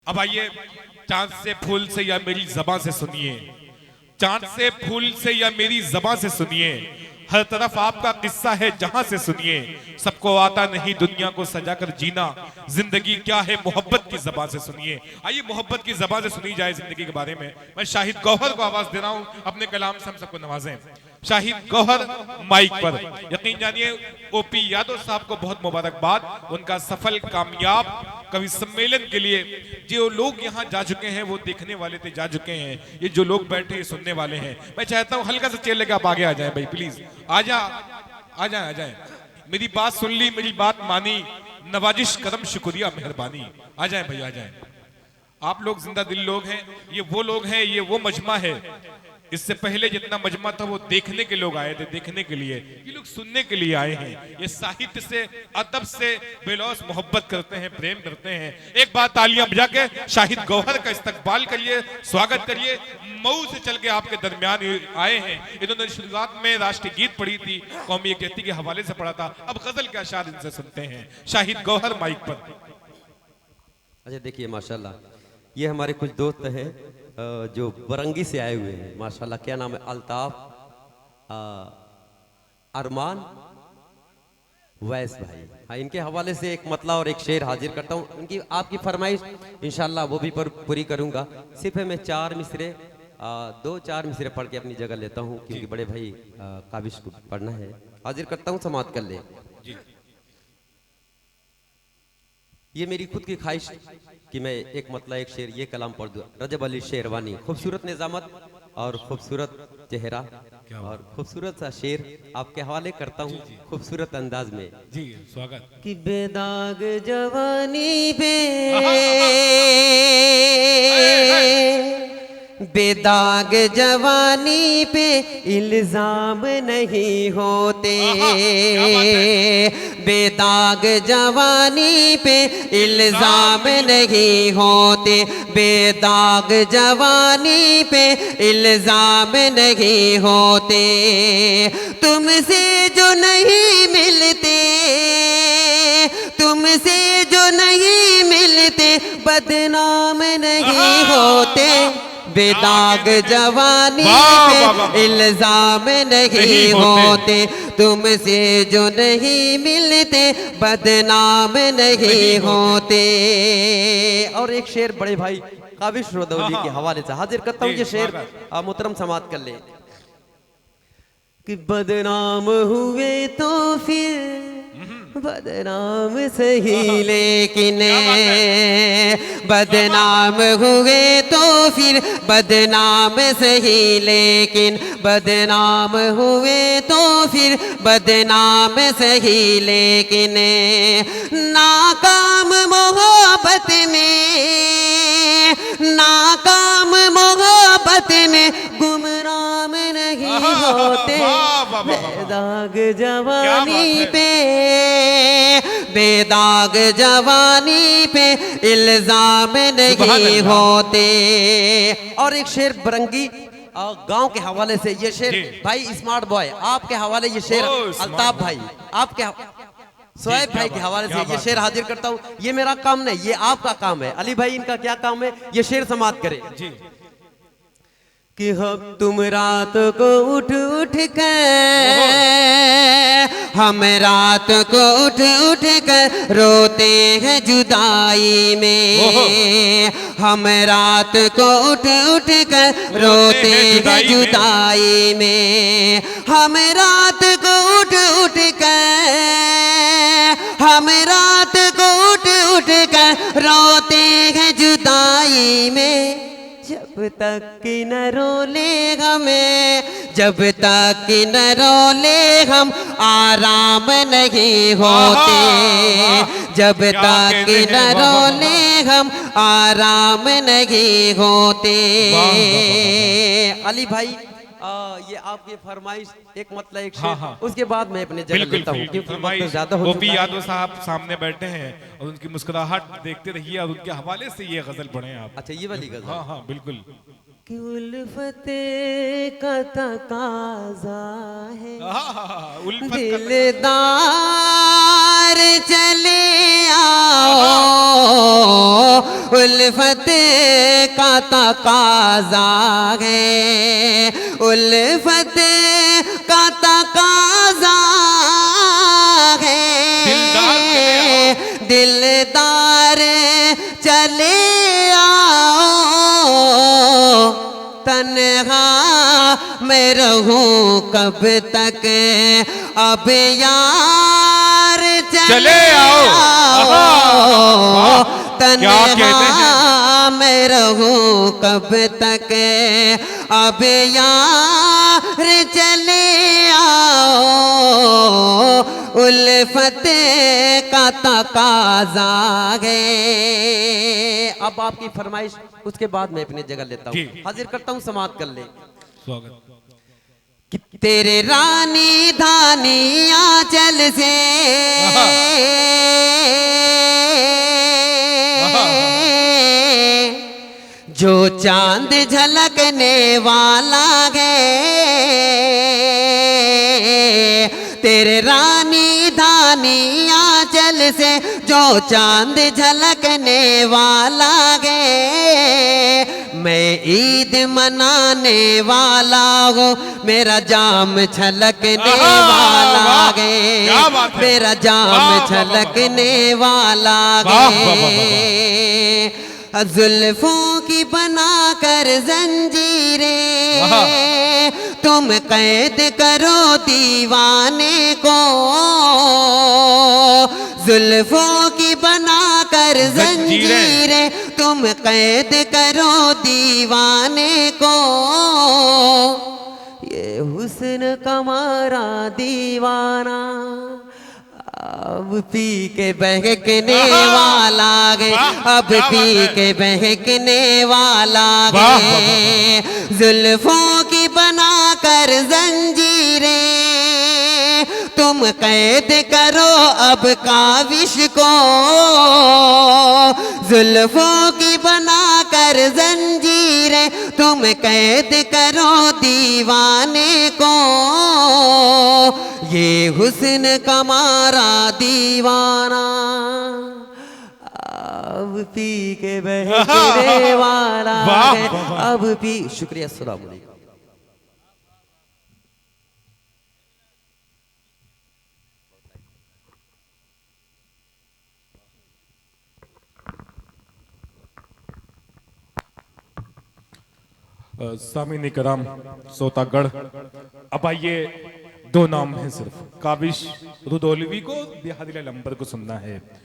अब आइए, चांद से फूल से या मेरी जबां से सुनिए, चांद से फूल से या मेरी जबां से सुनिए, हर तरफ आपका किस्सा है जहां से सुनिए। सबको आता नहीं दुनिया को सजाकर जीना, जिंदगी क्या है मोहब्बत की जबां से सुनिए। आइए मोहब्बत की जबां से सुनी जाए जिंदगी के बारे में। मैं शाहिद गौहर को आवाज दे रहा हूं, अपने कलाम से हम सबको नवाजें। शाहिद गौहर माइक पर। यकीन जानिए ओपी यादव साहब को बहुत मुबारकबाद, उनका सफल कामयाब कवि सम्मेलन के लिए। जो लोग यहाँ जा चुके हैं वो देखने वाले थे, जा चुके हैं, ये जो लोग बैठे ये सुनने वाले हैं। मैं चाहता हूँ हल्का सा चेयर लेके आप आगे आ जाएं भाई, प्लीज आ जाए। मेरी बात सुन ली, मेरी बात मानी, नवाजिश करम शुक्रिया मेहरबानी। आ जाए भाई, आ जाए। आप लोग जिंदा दिल लोग हैं, ये वो लोग हैं, ये वो मजमा है। इससे पहले जितना मजमा था वो देखने के लोग आए थे, देखने के लिए। ये लोग सुनने के लिए आए हैं। ये साहित्य से, अदब से बेलौस मोहब्बत करते हैं, प्रेम करते हैं। एक बार तालियां बजा के शाहिद गौहर का इस्तकबाल करिए, स्वागत करिए। मऊ से चल के आपके दरमियान आए हैं। इन्होंने शुरुआत में राष्ट्रीय गीत पढ़ी थी, कौमी एकता के हवाले से पढ़ा था। अब गजल के अशार इनसे सुनते हैं। शाहिद गौहर माइक पर। अच्छा देखिए माशाल्लाह, ये हमारे कुछ दोस्त हैं जो बरंगी से आए हुए हैं। माशाल्लाह, क्या नाम है? अल्ताफ, अरमान, वैस भाई। हाँ, इनके हवाले से एक मतला और एक शेर हाजिर करता हूँ। इनकी आपकी फरमाइश इंशाल्लाह वो भी पूरी करूँगा। सिर्फ मैं 4 मिसरे 2-4 मिसरे पढ़ के अपनी जगह लेता हूँ, क्योंकि बड़े भाई काबिश को पढ़ना है। हाजिर करता हूँ, समाप्त कर ले। ये मेरी खुद की ख्वाहिश कि मैं एक मतला एक शेर, ये कलाम पढ़ दूं। रजब अली शेरवानी, खूबसूरत निजामत और खूबसूरत चेहरा और खूबसूरत सा शेर आपके हवाले करता हूँ खूबसूरत अंदाज में। जी स्वागत। कि बेदाग जवानी पे, बेदाग जवानी पे इल्जाम नहीं होते, बेदाग जवानी पे इल्जाम नहीं होते, बेदाग जवानी पे इल्जाम नहीं होते। तुमसे जो नहीं मिलते, तुमसे जो नहीं मिलते बदनाम नहीं होते, बेदाग जवानी पे इल्जाम नहीं होते, तुमसे जो नहीं मिलते बदनाम नहीं होते। और एक शेर बड़े भाई काबिश रदौली के हवाले से हाजिर करता हूँ। ये शेर मुहतरम समात कर ले। कि बदनाम हुए तो फिर बदनाम सही, लेकिन बदनाम हुए तो फिर बदनाम सही, लेकिन बदनाम हुए तो फिर बदनाम सही, लेकिन नाकाम मोहब्बत में, नाकाम मोहब्बत में गुमराम नहीं होते, बेदाग जवानी पे, बेदाग जवानी पे इल्जाम नहीं होते। और एक शेर बरंगी गांव के हवाले से, ये शेर भाई स्मार्ट बॉय आपके हवाले, ये शेर अल्ताफ भाई आपके, सोएब भाई के हवाले से ये शेर हाजिर करता हूँ। ये मेरा काम नहीं, ये आपका काम है। अली भाई इनका क्या काम है, ये शेर समाप्त करे। कि हम तुम रात को उठ उठ कर, हम रात को उठ उठ कर रोते हैं जुदाई में, हम रात को उठ उठ कर रोते हैं जुदाई में, हम रात को उठ उठ कर, हम रात को उठ उठ कर रोते हैं जुदाई में। जब तक कि न रोले हमें, जब तक कि न रोले हम आराम नहीं होते, जब तक कि न रोले हम आराम नहीं होते। अली भाई ये आपकी फरमाइश एक मतलब एक शेर, उसके बाद मैं अपने जगह लेता हूं, क्योंकि ज्यादा हो ओपी यादव साहब सामने बैठे हैं और उनकी मुस्कुराहट देखते रहिए और उनके हवाले से ये गजल पढ़े आप। अच्छा ये वाली गजल? हाँ हाँ बिल्कुल। कि उल्फते का तकाज़ा है, दिलदार चले आओ, उल्फत का तकाज़ा है, उल्फत का तकाज़ा है। दिलदार चले आओ, तन्हा मैं रहूं कब तक, अब यार चले आओ। तन्हा मैं रहूं कब तक, अब यार चले आओ। उल्फत का तकाज़ा है। अब आपकी फरमाइश, उसके बाद मैं अपनी जगह लेता हूँ, हाजिर करता हूँ, समाप्त कर ले। स्वागत। कि तेरे रानी धानी आंचल से जो चांद झलकने वाला है, तेरे रानी धानी आंचल से जो चांद झलकने वाला है। मैं ईद मनाने वाला हूँ, मेरा जाम छलकने वाला है, मेरा जाम छलकने वाला है। जुल्फों की बनाकर जंजीरें तुम कैद करो दीवाने को, जुल्फों की बनाकर जंजीरें तुम कैद करो दीवाने को। ये हुस्न कमारा दीवाना अब पी के बहकने वाला है, अब पी के बहकने वाला है। जुल्फों की बनाकर जंजीरें तुम कैद करो अब काविश को, जुल्फों की बनाकर जंजीरें तुम कैद करो दीवाने को। ये हुस्न कमारा दीवाना अब पी के बहकने वाला है, अब पी। शुक्रिया, अस्सलाम वालेकुम। सामीन कराम, सोतागढ़। अब आइए, दो नाम हैं सिर्फ, काबिश रुदौलवी को, बिहादिला लंबर को सुनना है।